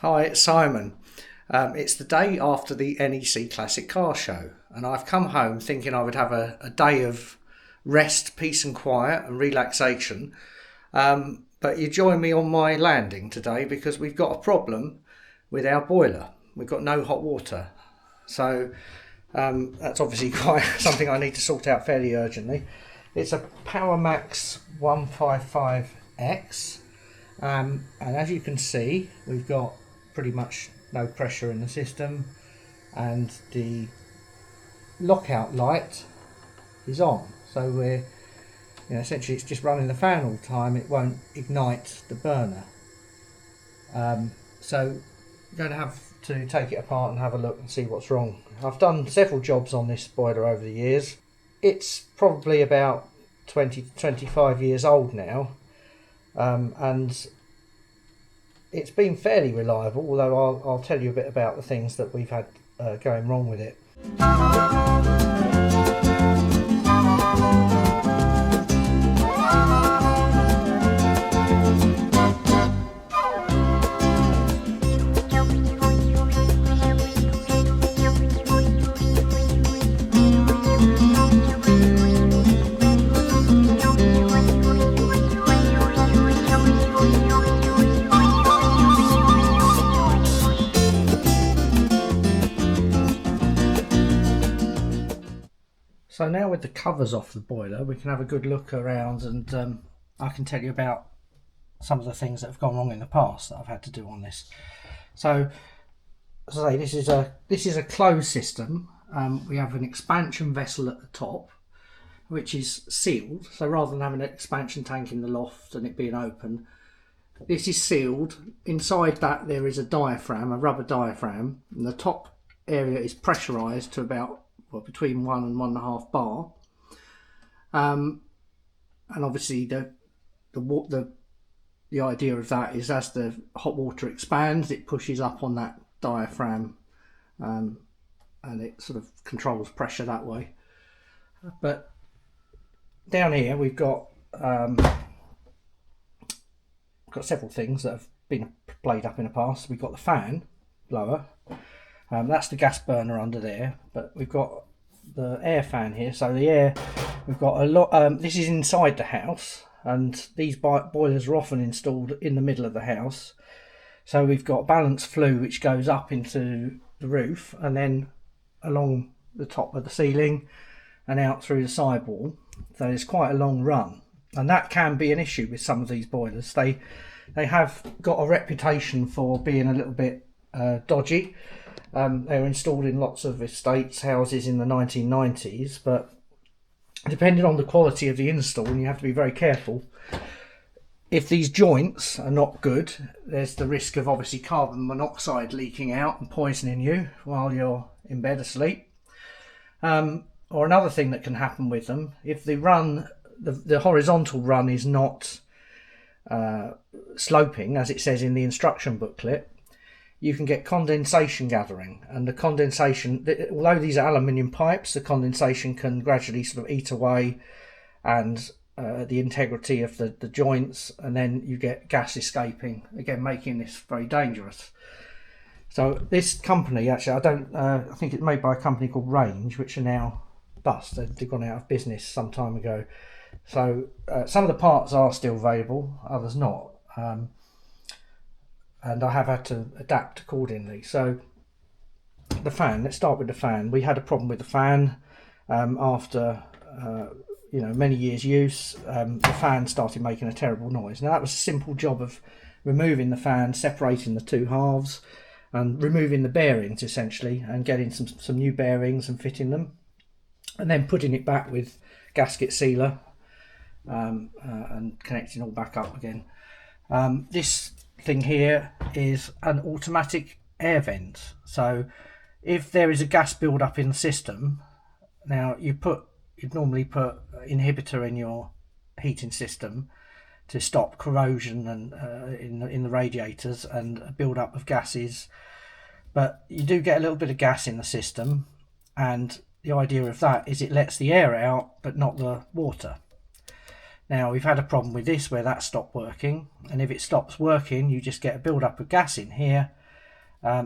Hi, it's Simon. It's the day after the NEC Classic Car Show, and I've come home thinking I would have a day of rest, peace and quiet and relaxation. But you join me on my landing today because we've got a problem with our boiler. We've got no hot water. So that's obviously quite something I need to sort out fairly urgently. It's a Powermax 155x. And as you can see, we've got pretty much no pressure in the system, and the lockout light is on. So we're, essentially it's just running the fan all the time. It won't ignite the burner. So we're going to have to take it apart and have a look and see what's wrong. I've done several jobs on this boiler over the years. It's probably about 20 to 25 years old now. And it's been fairly reliable, although I'll tell you a bit about the things that we've had going wrong with it. So now with the covers off the boiler, we can have a good look around, and I can tell you about some of the things that have gone wrong in the past that I've had to do on this. So, as I say, this is a closed system. We have an expansion vessel at the top, which is sealed. So rather than having an expansion tank in the loft and it being open, this is sealed. Inside that there is a diaphragm, a rubber diaphragm, and the top area is pressurised to about between 1 and 1.5 bar, and obviously the idea of that is as the hot water expands, it pushes up on that diaphragm, and it sort of controls pressure that way. But down here we've got several things that have been played up in the past. We've got the fan blower. That's the gas burner under there, but we've got the air fan here. So the air, we've got a lot. This is inside the house, and these boilers are often installed in the middle of the house. So we've got balance flue which goes up into the roof and then along the top of the ceiling and out through the sidewall. So it's quite a long run, and that can be an issue with some of these boilers. They have got a reputation for being a little bit dodgy. They were installed in lots of estates, houses in the 1990s, but depending on the quality of the install, and you have to be very careful, if these joints are not good, there's the risk of obviously carbon monoxide leaking out and poisoning you while you're in bed asleep. Or another thing that can happen with them, if the run, the horizontal run is not sloping, as it says in the instruction booklet, you can get condensation gathering, and the condensation, although these are aluminium pipes, the condensation can gradually sort of eat away and the integrity of the joints, and then you get gas escaping, again making this very dangerous. So this company, actually, I think it's made by a company called Range, which are now bust. They've gone out of business some time ago. So some of the parts are still available, others not. And I have had to adapt accordingly. So the fan, let's start with the fan. We had a problem with the fan after many years use. The fan started making a terrible noise. Now that was a simple job of removing the fan, separating the two halves and removing the bearings essentially, and getting some new bearings and fitting them, and then putting it back with gasket sealer and connecting all back up again. This thing here is an automatic air vent. So if there is a gas build up in the system, now you'd normally put inhibitor in your heating system to stop corrosion and in the radiators and a build up of gases, but you do get a little bit of gas in the system, and the idea of that is it lets the air out but not the water. Now we've had a problem with this where that stopped working, and if it stops working you just get a build up of gas in here,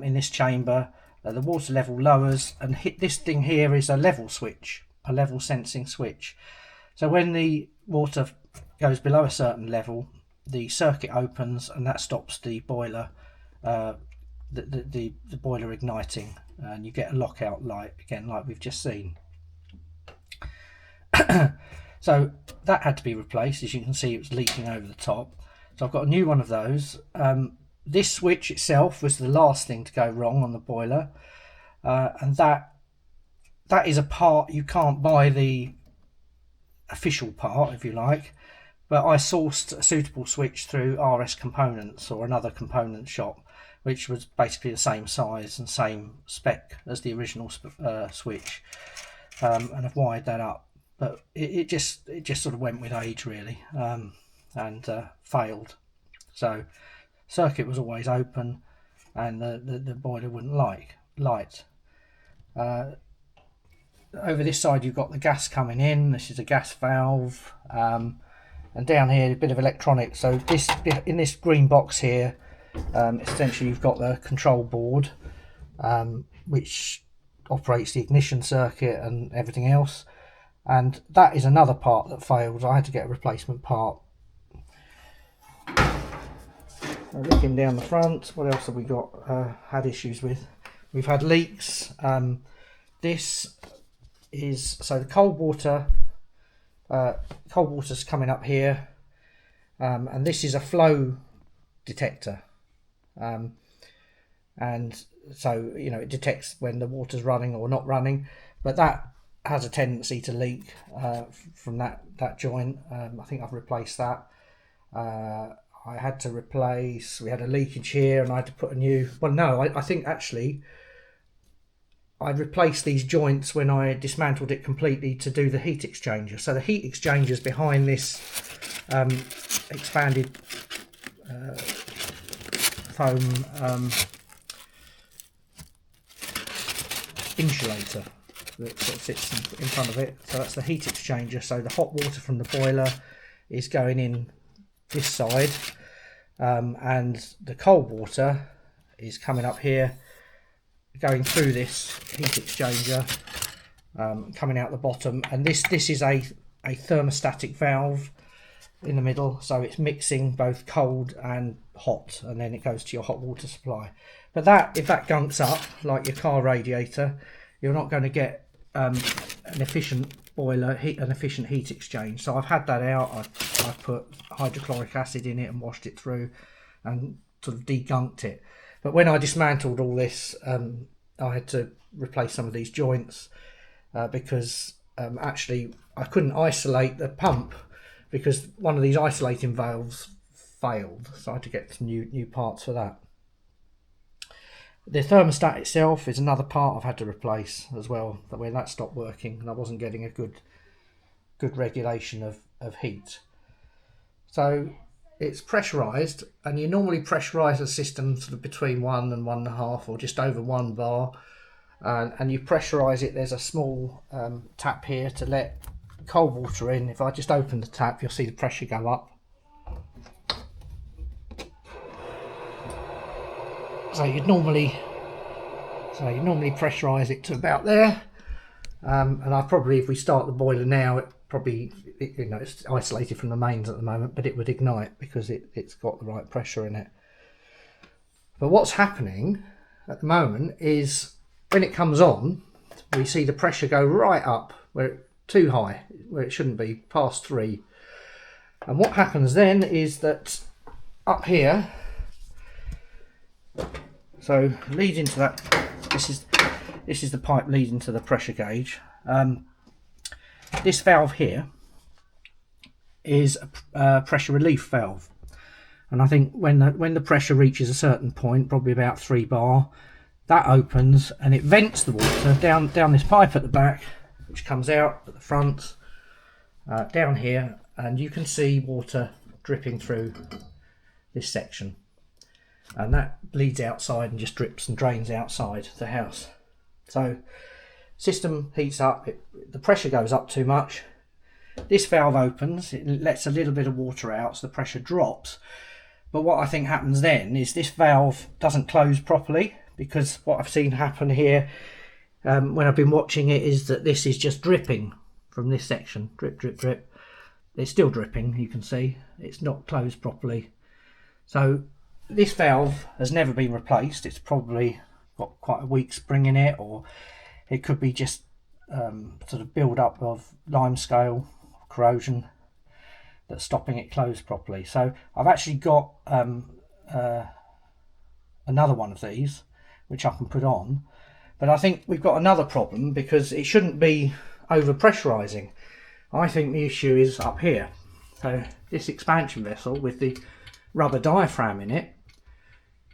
in this chamber, the water level lowers, and this thing here is a level switch, a level sensing switch. So when the water goes below a certain level, the circuit opens and that stops the boiler, the boiler igniting, and you get a lockout light again, like we've just seen. So that had to be replaced. As you can see, it was leaking over the top. So I've got a new one of those. This switch itself was the last thing to go wrong on the boiler, and that is a part you can't buy, the official part if you like, but I sourced a suitable switch through RS Components, or another component shop, which was basically the same size and same spec as the original switch, and I've wired that up, but it just sort of went with age really, and failed. So circuit was always open, and the boiler wouldn't light. Over this side you've got the gas coming in. This is a gas valve, and down here a bit of electronics. So this in this green box here, essentially you've got the control board, which operates the ignition circuit and everything else, and that is another part that failed. I had to get a replacement part. Looking down the front, what else have we got had issues with? We've had leaks. This is, so the cold water's coming up here, and this is a flow detector, and so it detects when the water's running or not running, but that has a tendency to leak from that joint. I think I've replaced that. I had to replace, we had a leakage here and I had to put a new, well no, I think actually I replaced these joints when I dismantled it completely to do the heat exchanger. So the heat exchanger is behind this expanded foam insulator that sort of sits in front of it. So that's the heat exchanger. So the hot water from the boiler is going in this side, and the cold water is coming up here, going through this heat exchanger, coming out the bottom, and this is a thermostatic valve in the middle, so it's mixing both cold and hot, and then it goes to your hot water supply. But if that gunks up like your car radiator, you're not going to get an efficient boiler, an efficient heat exchange. So I've had that out. I've put hydrochloric acid in it and washed it through and sort of degunked it. But when I dismantled all this, I had to replace some of these joints because actually I couldn't isolate the pump because one of these isolating valves failed. So I had to get some new parts for that. The thermostat itself is another part I've had to replace as well, when that stopped working and I wasn't getting a good regulation of heat. So it's pressurized, and you normally pressurize a system sort of between 1 and 1.5 or just over 1 bar, and you pressurize it. There's a small tap here to let cold water in. If I just open the tap, you'll see the pressure go up. So you'd normally pressurize it to about there, and I probably, if we start the boiler now, it's isolated from the mains at the moment, but it would ignite because it's got the right pressure in it. But what's happening at the moment is when it comes on, we see the pressure go right up, too high, where it shouldn't be, past 3. And what happens then is that up here, so leading to that, this is the pipe leading to the pressure gauge. This valve here is a pressure relief valve, and I think when the pressure reaches a certain point, probably about 3 bar, that opens and it vents the water down this pipe at the back, which comes out at the front, down here, and you can see water dripping through this section, and that bleeds outside and just drips and drains outside the house. So system heats up, the pressure goes up too much, this valve opens, it lets a little bit of water out, so the pressure drops. But what I think happens then is this valve doesn't close properly because what I've seen happen here when I've been watching it is that this is just dripping from this section. Drip, drip, drip. It's still dripping, you can see. It's not closed properly. So this valve has never been replaced. It's probably got quite a weak spring in it, or it could be just sort of build up of limescale corrosion that's stopping it closed properly. So I've actually got another one of these which I can put on, but I think we've got another problem because it shouldn't be over pressurizing. I think the issue is up here. So this expansion vessel with the rubber diaphragm in it,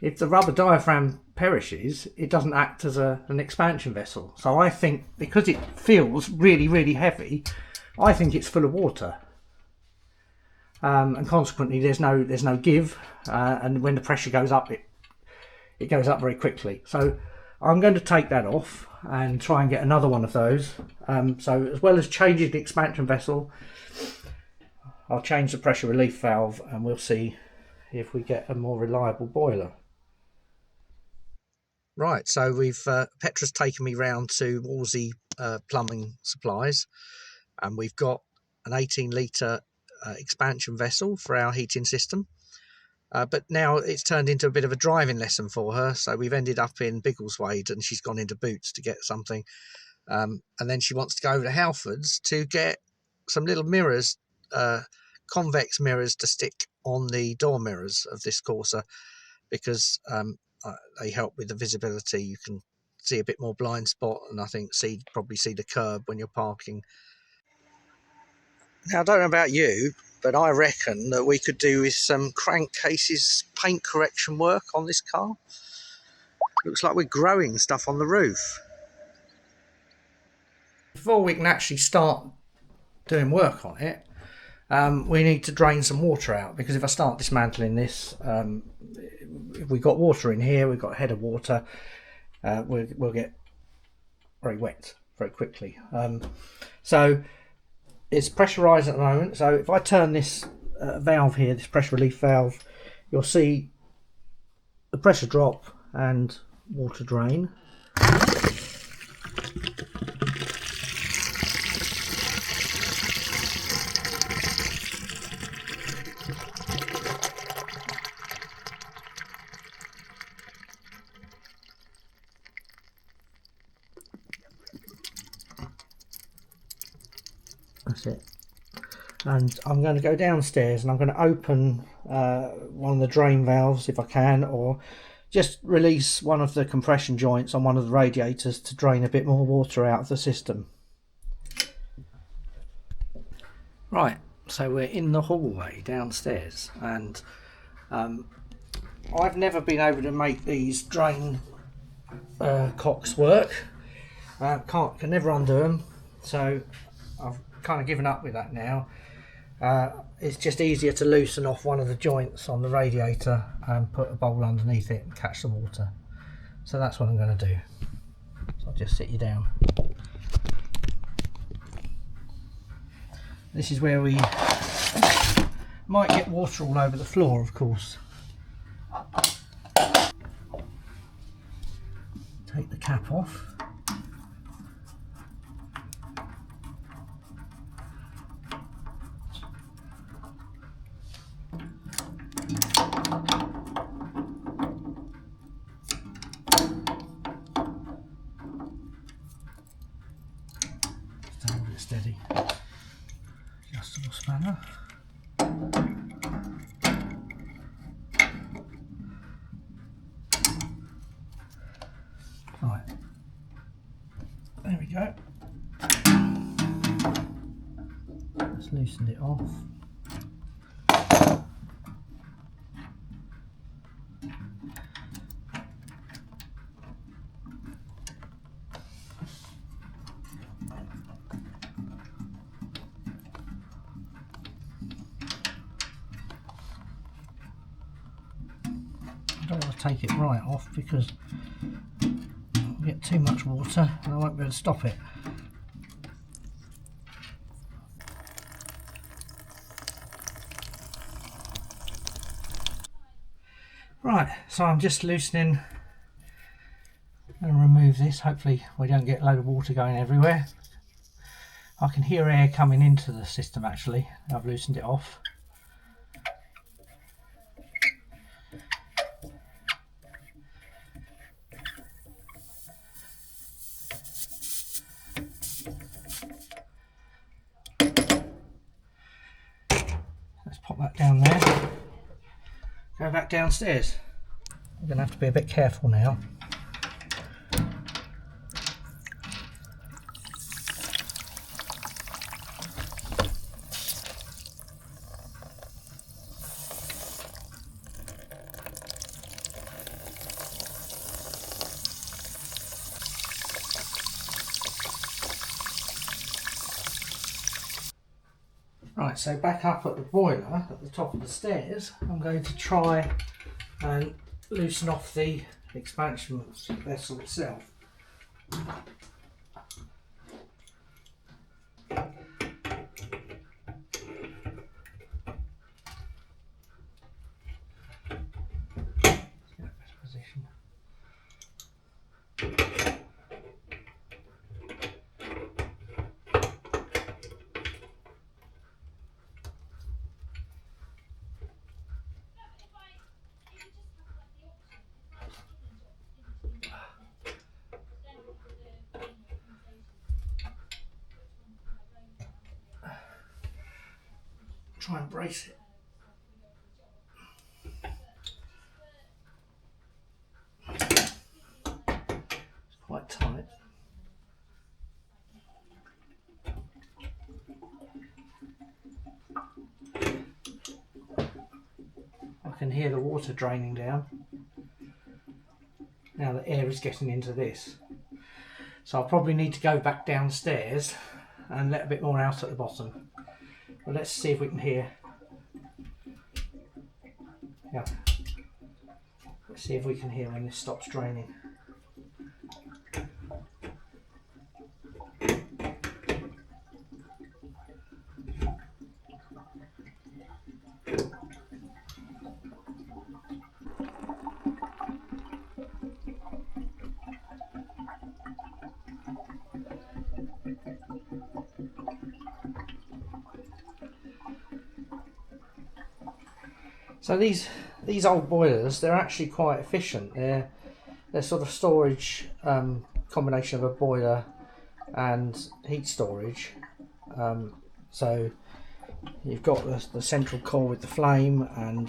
if the rubber diaphragm perishes, it doesn't act as an expansion vessel. So I think because it feels really, really heavy, I think it's full of water. And consequently there's no give, and when the pressure goes up, it goes up very quickly. So I'm going to take that off and try and get another one of those. So as well as changing the expansion vessel, I'll change the pressure relief valve, and we'll see if we get a more reliable boiler. Right, so we've Petra's taken me round to Wolsey Plumbing Supplies, and we've got an 18-litre expansion vessel for our heating system. But now it's turned into a bit of a driving lesson for her, so we've ended up in Biggleswade and she's gone into Boots to get something, and then she wants to go over to Halfords to get some little mirrors, convex mirrors to stick on the door mirrors of this Corsa, because they help with the visibility. You can see a bit more blind spot, and I think probably see the curb when you're parking. Now I don't know about you, but I reckon that we could do with some crankcases paint correction work on this car. Looks like we're growing stuff on the roof. Before we can actually start doing work on it, we need to drain some water out, because if I start dismantling this, if we've got water in here, we've got a head of water, we'll get very wet very quickly. So it's pressurised at the moment, so if I turn this valve here, this pressure relief valve, you'll see the pressure drop and water drain. That's it. And I'm going to go downstairs and I'm going to open one of the drain valves if I can, or just release one of the compression joints on one of the radiators to drain a bit more water out of the system. Right, so we're in the hallway downstairs, and I've never been able to make these drain cocks work. Can never undo them, so I've kind of given up with that now. It's just easier to loosen off one of the joints on the radiator and put a bowl underneath it and catch the water. So that's what I'm going to do. So I'll just sit you down. This is where we might get water all over the floor, of course. Take the cap off. Stay with it steady. Adjustable spanner. Right, there we go. Just loosened it off. I don't want to take it right off because I'll get too much water and I won't be able to stop it. Right, so I'm just loosening I'm going to remove this. Hopefully we don't get a load of water going everywhere. I can hear air coming into the system actually. I've loosened it off. Let's pop that down there. Go back downstairs. I'm going to have to be a bit careful now. Right, so back up at the boiler at the top of the stairs, I'm going to try and loosen off the expansion vessel itself. Try and brace it. It's quite tight. I can hear the water draining down. Now the air is getting into this. So I'll probably need to go back downstairs and let a bit more out at the bottom. But let's see if we can hear. Yeah. Let's see if we can hear when this stops draining. So these old boilers, they're actually quite efficient. They're sort of storage combination of a boiler and heat storage. So you've got the central core with the flame and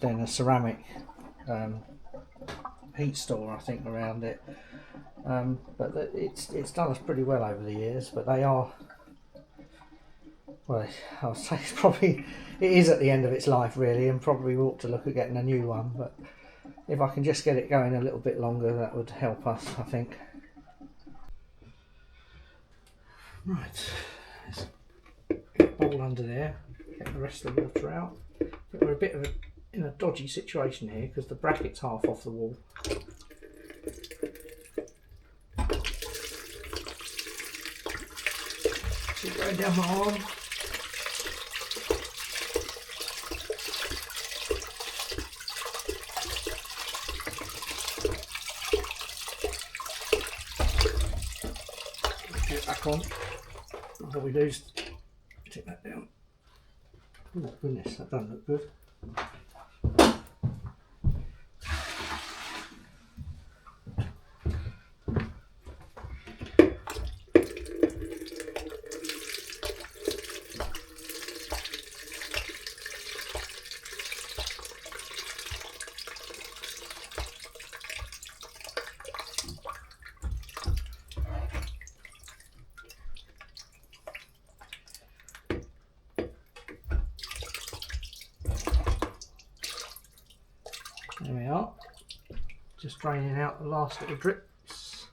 then a ceramic heat store, I think, around it. But it's done us pretty well over the years. But they are, well, I would say it is at the end of its life really, and probably ought to look at getting a new one. But if I can just get it going a little bit longer, that would help us, I think. Right, let's get the bowl under there, get the rest of the water out. I think we're a bit in a dodgy situation here because the bracket's half off the wall. See it going down my arm. Get it back on. What we do is take that down. Oh goodness, that doesn't look good. There we are, just draining out the last little drips.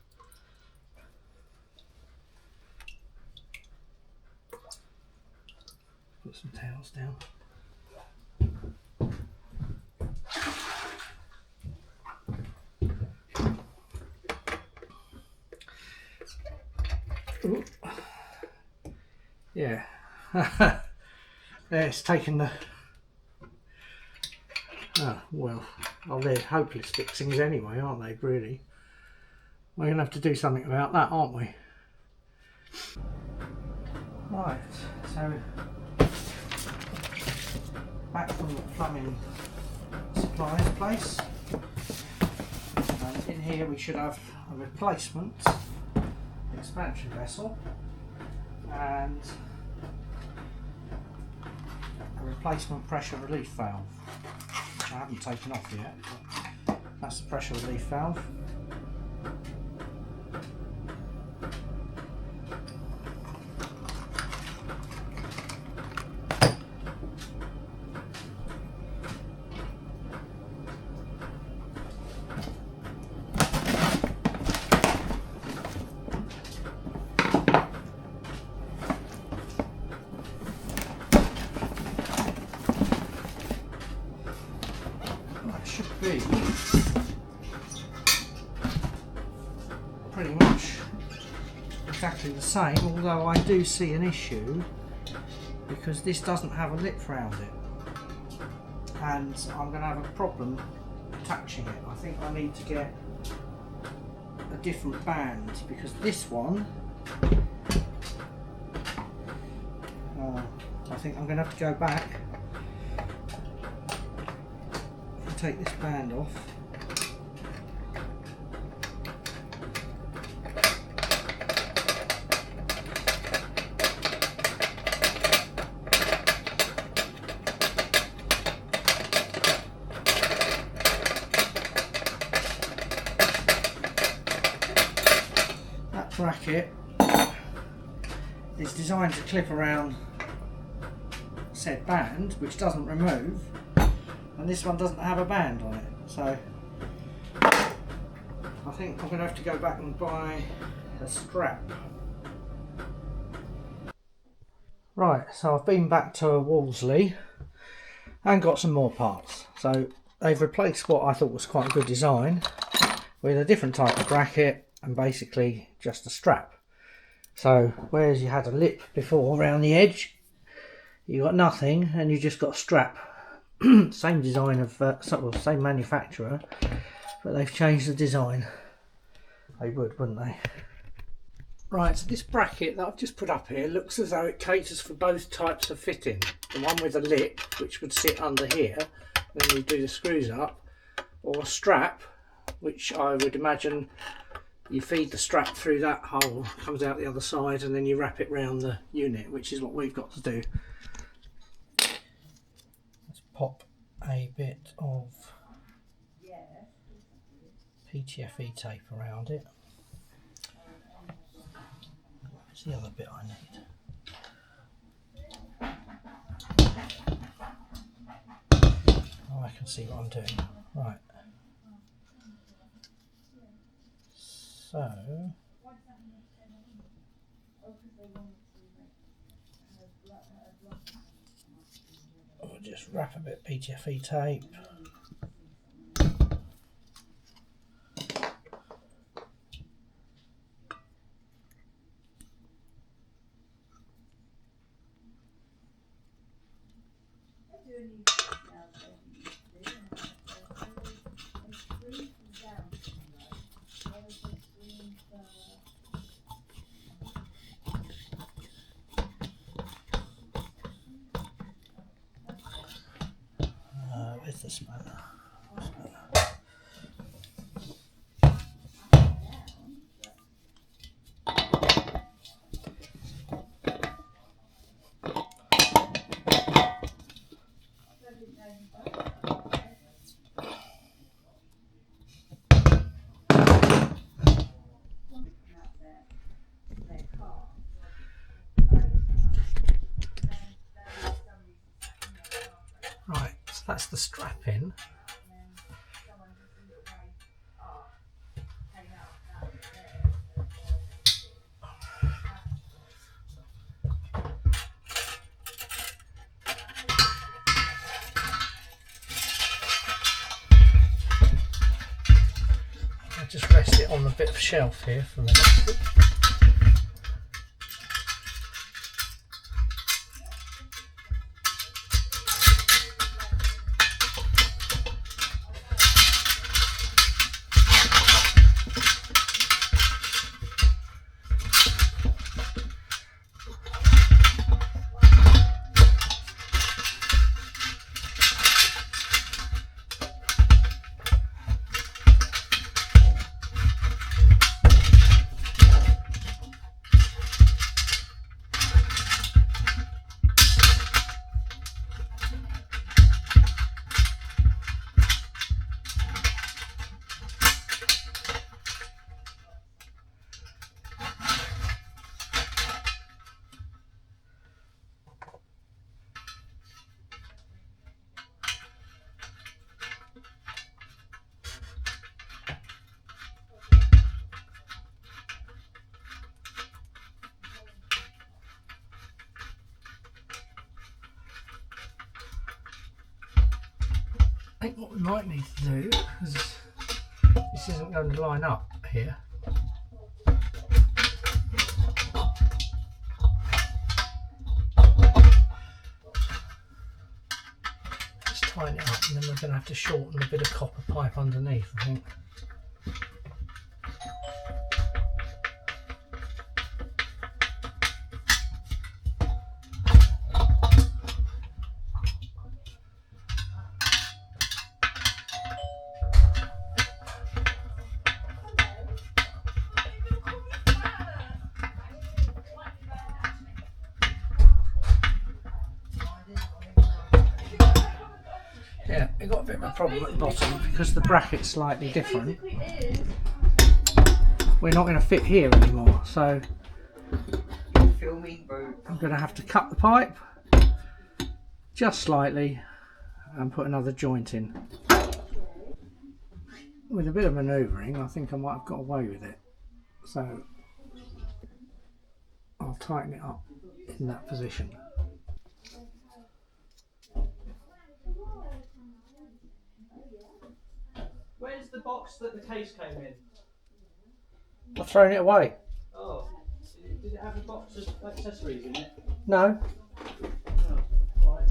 Put some towels down. Ooh. Yeah, yeah, it's taken the. Oh, well, they're hopeless fixings anyway, aren't they, really? We're going to have to do something about that, aren't we? Right, so back from the plumbing supplies place. In here we should have a replacement expansion vessel and a replacement pressure relief valve, which I haven't taken off yet, but that's the pressure relief valve. Be pretty much exactly the same, although I do see an issue because this doesn't have a lip round it, and I'm going to have a problem attaching it. I think I need to get a different band because this one, I think I'm going to have to go back, take this band off. That bracket is designed to clip around said band, which doesn't remove, and this one doesn't have a band on it, so I think I'm going to have to go back and buy a strap. Right, so I've been back to Wolseley and got some more parts. So they've replaced what I thought was quite a good design with a different type of bracket and basically just a strap. So whereas you had a lip before around the edge, you got nothing and you just got a strap. Same design of same manufacturer, but they've changed the design. They would, wouldn't they? Right, so this bracket that I've just put up here looks as though it caters for both types of fitting. The one with a lip, which would sit under here when you do the screws up, or a strap, which I would imagine you feed the strap through that hole, comes out the other side, and then you wrap it round the unit, which is what we've got to do. Pop a bit of PTFE tape around it. Where's the other bit I need? Oh, I can see what I'm doing. Right. So I'll just wrap a bit of PTFE tape. Where's the spanner? Right, so that's the strap in. I'll just rest it on the bit of shelf here for a minute. I think what we might need to do, because this isn't going to line up here, just tighten it up, and then we're going to have to shorten a bit of copper pipe underneath, I think. Yeah, we've got a bit of a problem at the bottom because the bracket's slightly different. We're not going to fit here anymore, so I'm going to have to cut the pipe just slightly and put another joint in. With a bit of manoeuvring, I think I might have got away with it. So I'll tighten it up in that position. Where's the box that the case came in? I've thrown it away. Oh, did it have a box of accessories in it? No. Oh, right.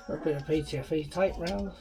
A bit of PTFE tape round.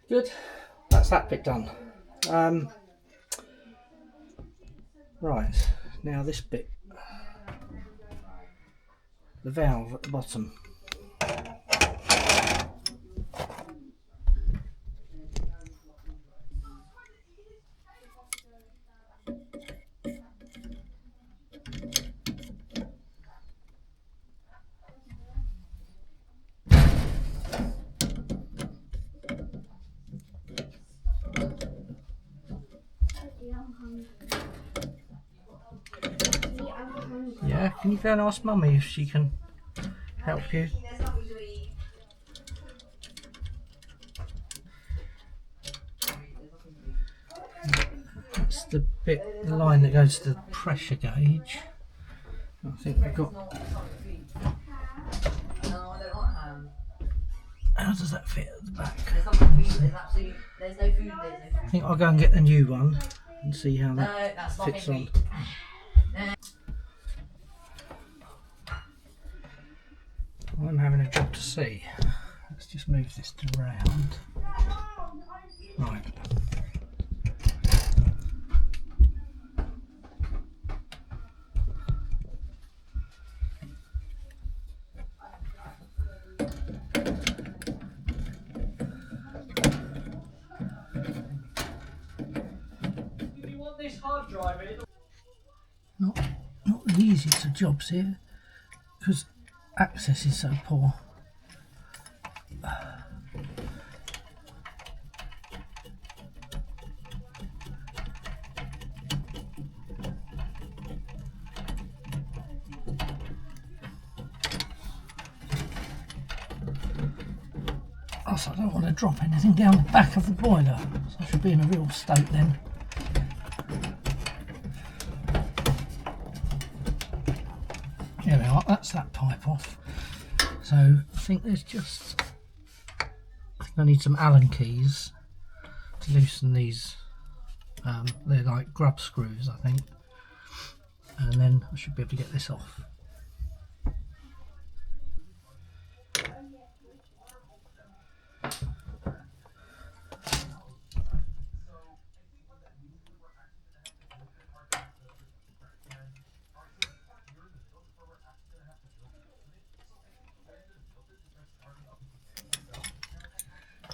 Good, that's that bit done. Right, now this bit, the valve at the bottom. Yeah, can you go and ask Mummy if she can help you? That's the bit, the line that goes to the pressure gauge. I think we've got. How does that fit at the back? I think I'll go and get the new one and see how that fits on. I'm having a job to see. Let's just move this to round. Right. Do you want this hard drive in? Not the easiest of jobs here because access is so poor. Also, I don't want to drop anything down the back of the boiler, so I should be in a real state then. that's that pipe off. So I think there's just, I think I need some Allen keys to loosen these. They're like grub screws, I think, and then I should be able to get this off.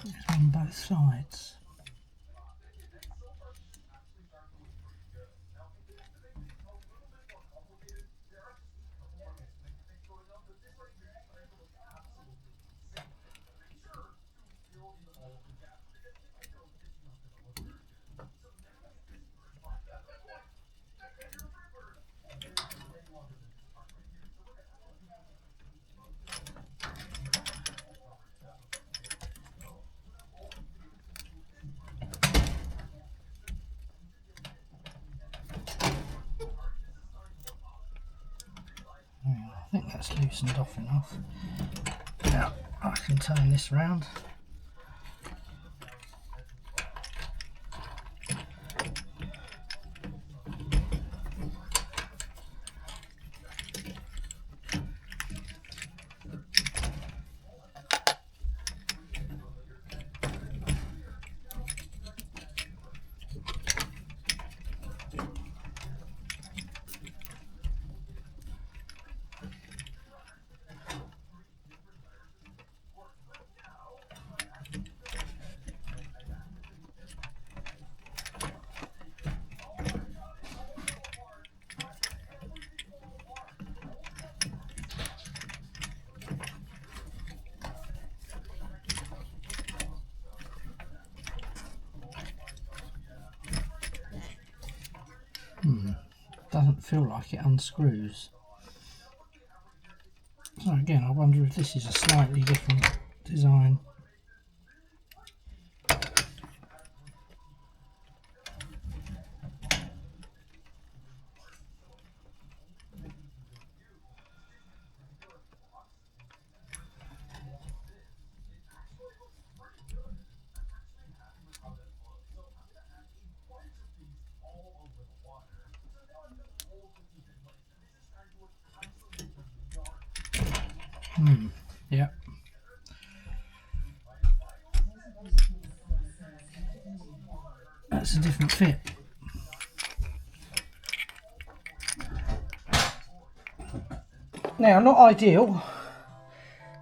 It's on both sides. I think that's loosened off enough. Now I can turn this round. Doesn't feel like it unscrews. So again, I wonder if this is a slightly different design. Yeah. That's a different fit. Now, not ideal,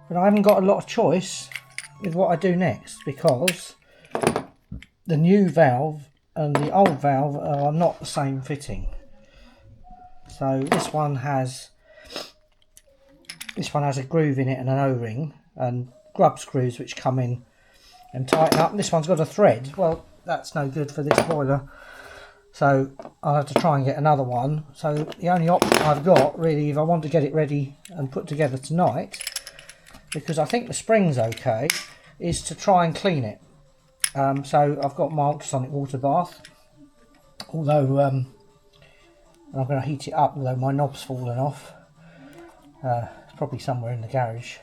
but I haven't got a lot of choice with what I do next, because the new valve and the old valve are not the same fitting. So this one has a groove in it and an O-ring and grub screws which come in and tighten up. This one's got a thread. Well, that's no good for this boiler, so I'll have to try and get another one. So the only option I've got really, if I want to get it ready and put together tonight, because I think the spring's okay, is to try and clean it. So I've got my ultrasonic water bath, although I'm going to heat it up, although my knob's fallen off. It's probably somewhere in the garage,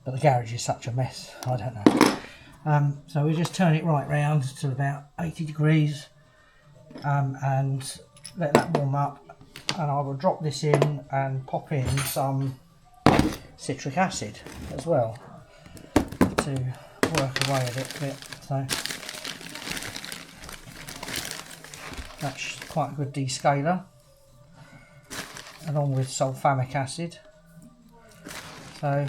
but the garage is such a mess, I don't know. So we just turn it right round to about 80 degrees and let that warm up, and I will drop this in and pop in some citric acid as well to work away a bit. So that's quite a good descaler, along with sulfamic acid. So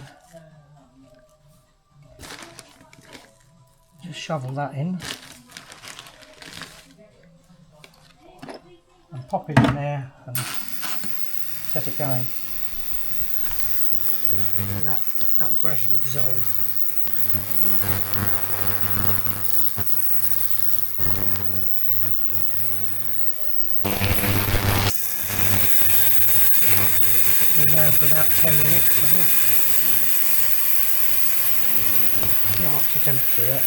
just shovel that in and pop it in there and set it going, and that will gradually dissolve. Been going for about 10 minutes, I think. Not up to temperature yet.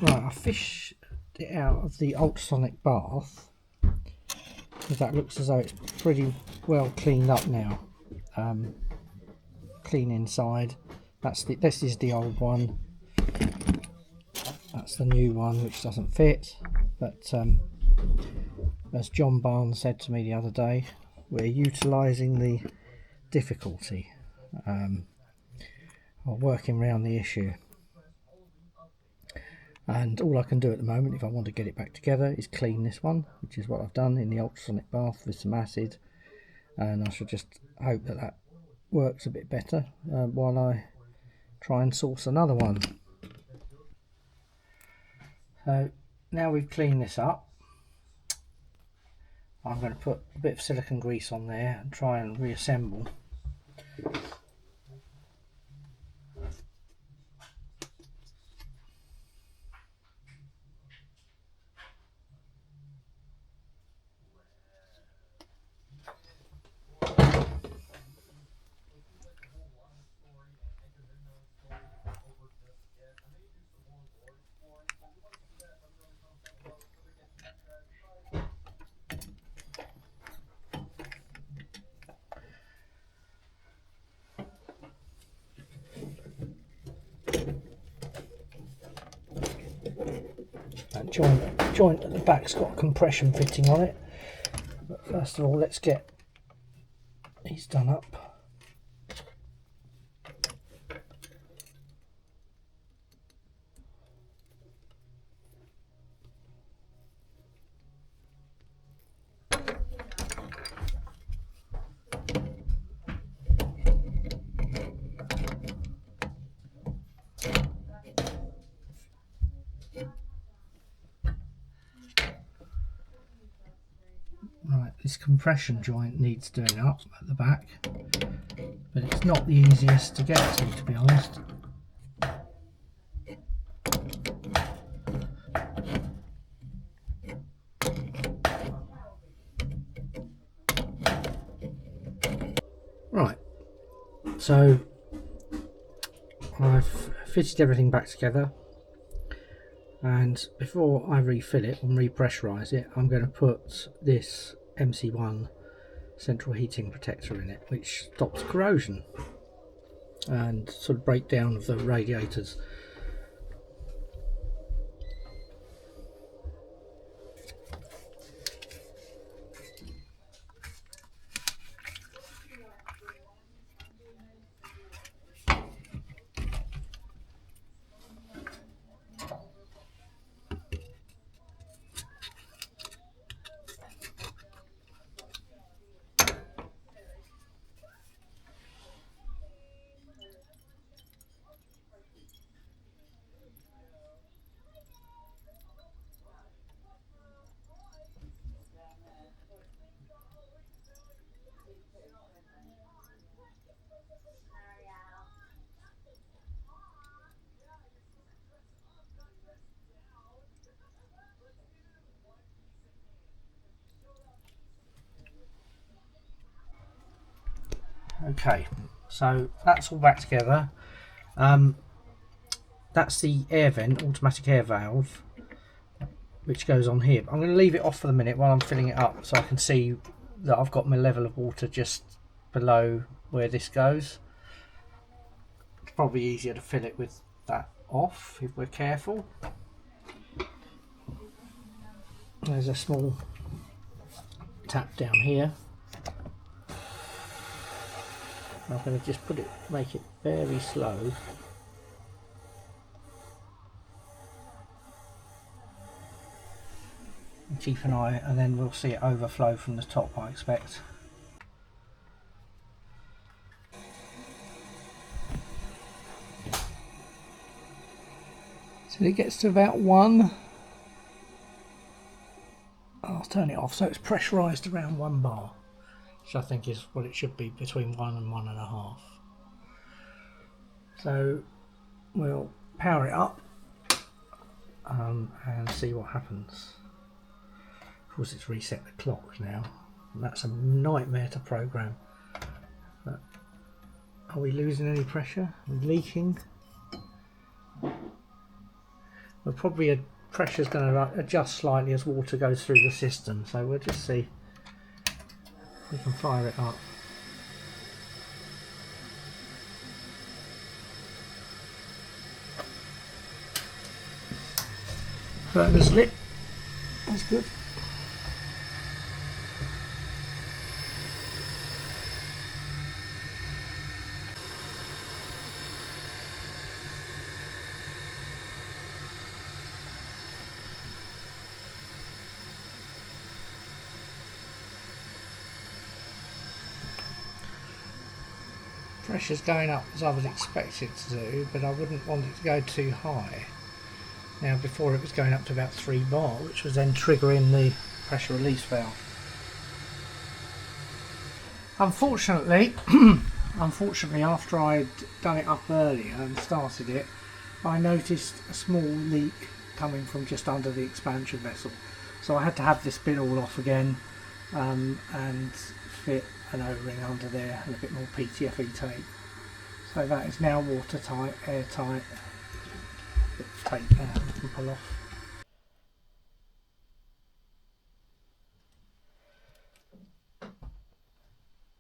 Right, I fished it out of the ultrasonic bath. because that looks as though it's pretty well cleaned up now. Clean inside. This is the old one. That's the new one, which doesn't fit. But as John Barnes said to me the other day, we're utilising the difficulty, or working around the issue. And all I can do at the moment, if I want to get it back together, is clean this one, which is what I've done in the ultrasonic bath with some acid. And I should just hope that that works a bit better while I try and source another one. So now we've cleaned this up, I'm going to put a bit of silicone grease on there and try and reassemble. That joint at the back's got a compression fitting on it, but first of all let's get these done up. Right, this compression joint needs doing up at the back, but it's not the easiest to get to be honest. Right, so I've fitted everything back together, and before I refill it and repressurise it, I'm going to put this MC1 central heating protector in it, which stops corrosion and sort of breakdown of the radiators. Okay, so that's all back together. That's the air vent, automatic air valve, which goes on here. I'm going to leave it off for the minute while I'm filling it up so I can see that I've got my level of water just below where this goes. It's probably easier to fill it with that off if we're careful. There's a small tap down here. I'm going to just make it very slow. And keep an eye, and then we'll see it overflow from the top, I expect. So it gets to about 1. I'll turn it off so it's pressurised around 1 bar. Which I think is what it should be, between 1 and 1.5. So we'll power it up and see what happens. Of course it's reset the clock now, and that's a nightmare to program. But are we losing any pressure? Are we leaking? Well, probably pressure's going to adjust slightly as water goes through the system, so we'll just see. we can fire it up. Burner's lit. That's good. Pressure's going up as I would expect it to do, but I wouldn't want it to go too high. Now before it was going up to about 3 bar, which was then triggering the pressure release valve. Unfortunately, after I'd done it up earlier and started it, I noticed a small leak coming from just under the expansion vessel. So I had to have this bit all off again and fit an O-ring under there and a bit more PTFE tape. So that is now watertight, airtight. Bit of tape there we can pull off.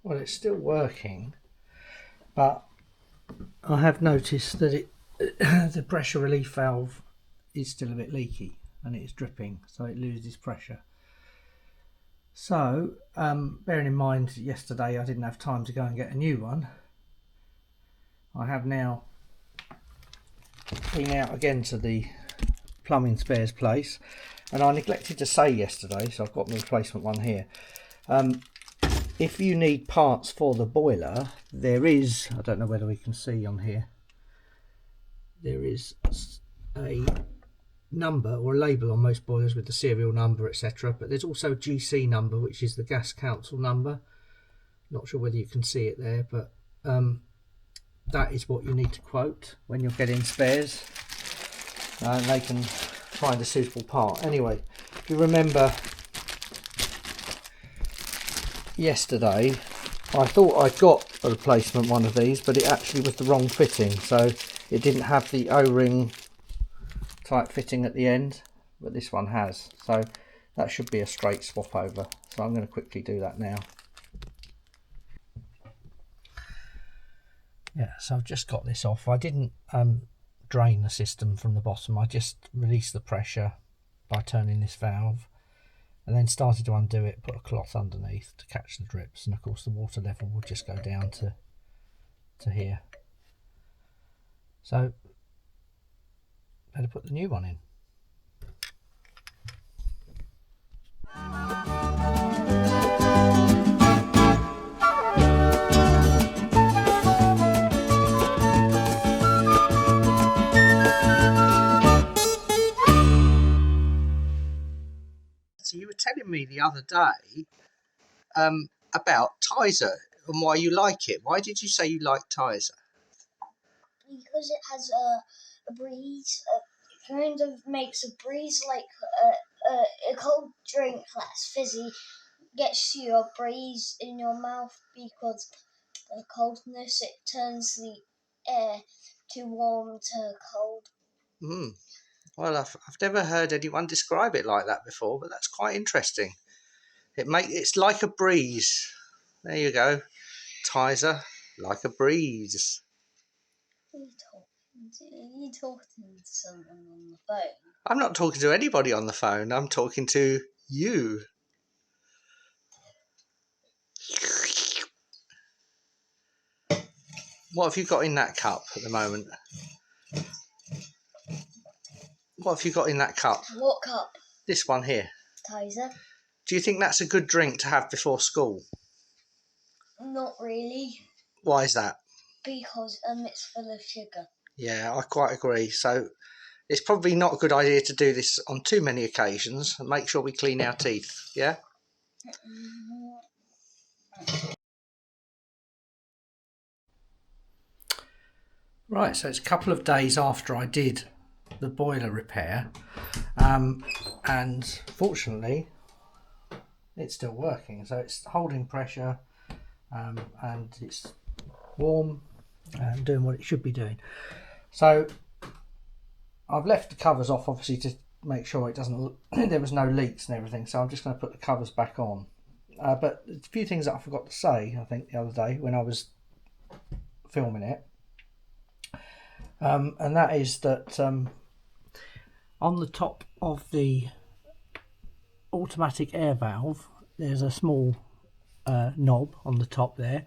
Well, it's still working, but I have noticed that the pressure relief valve is still a bit leaky and it is dripping, so it loses pressure. So, bearing in mind yesterday I didn't have time to go and get a new one, I have now been out again to the plumbing spares place, and I neglected to say yesterday, so I've got my replacement one here. If you need parts for the boiler, there is, I don't know whether we can see on here, there is a number or a label on most boilers with the serial number, etc., but there's also GC number, which is the gas council number. Not sure whether you can see it there, but that is what you need to quote when you're getting spares, and they can find a suitable part. Anyway, if you remember yesterday, I thought I'd got a replacement one of these, but it actually was the wrong fitting, so it didn't have the O-ring type fitting at the end, but this one has, so that should be a straight swap over. So I'm going to quickly do that now. Yeah, so I've just got this off. I didn't drain the system from the bottom, I just released the pressure by turning this valve and then started to undo it, put a cloth underneath to catch the drips, and of course the water level will just go down to here. So better put the new one in. So you were telling me the other day about Tizer and why you like it. Why did you say you like Tizer? Because it has a breeze. It kind of makes a breeze like a cold drink that's fizzy. Gets you a breeze in your mouth because the coldness, it turns the air too warm to cold. Well, I've never heard anyone describe it like that before, but that's quite interesting. It's like a breeze. There you go. Tizer, like a breeze. Are you talking to someone on the phone? I'm not talking to anybody on the phone. I'm talking to you. What have you got in that cup at the moment? What have you got in that cup? What cup? This one here. Tizer. Do you think that's a good drink to have before school? Not really. Why is that? Because it's full of sugar. Yeah, I quite agree. So it's probably not a good idea to do this on too many occasions, and make sure we clean our teeth, yeah? Right, so it's a couple of days after I did the boiler repair, and fortunately it's still working. So it's holding pressure, and it's warm and doing what it should be doing. So I've left the covers off, obviously, to make sure it doesn't there was no leaks and everything, so I'm just going to put the covers back on But a few things that I forgot to say, I think, the other day when I was filming it. And that is that on the top of the automatic air valve, there's a small knob on the top there.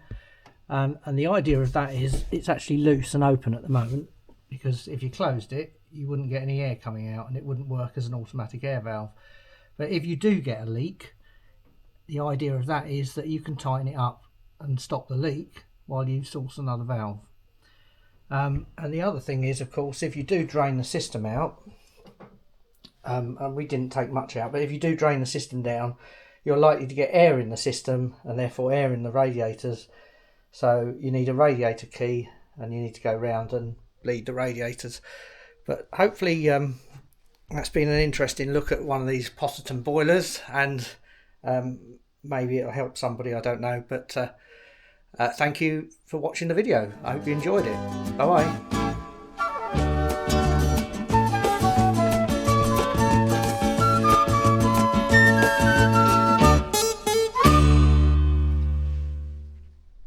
And the idea of that is it's actually loose and open at the moment, because if you closed it, you wouldn't get any air coming out and it wouldn't work as an automatic air valve. But if you do get a leak, the idea of that is that you can tighten it up and stop the leak while you source another valve. And the other thing is, of course, if you do drain the system out, and we didn't take much out, but if you do drain the system down, you're likely to get air in the system and therefore air in the radiators. So you need a radiator key and you need to go round and bleed the radiators. But hopefully that's been an interesting look at one of these Potterton boilers, and maybe it'll help somebody, I don't know. But thank you for watching the video. I hope you enjoyed it. Bye bye.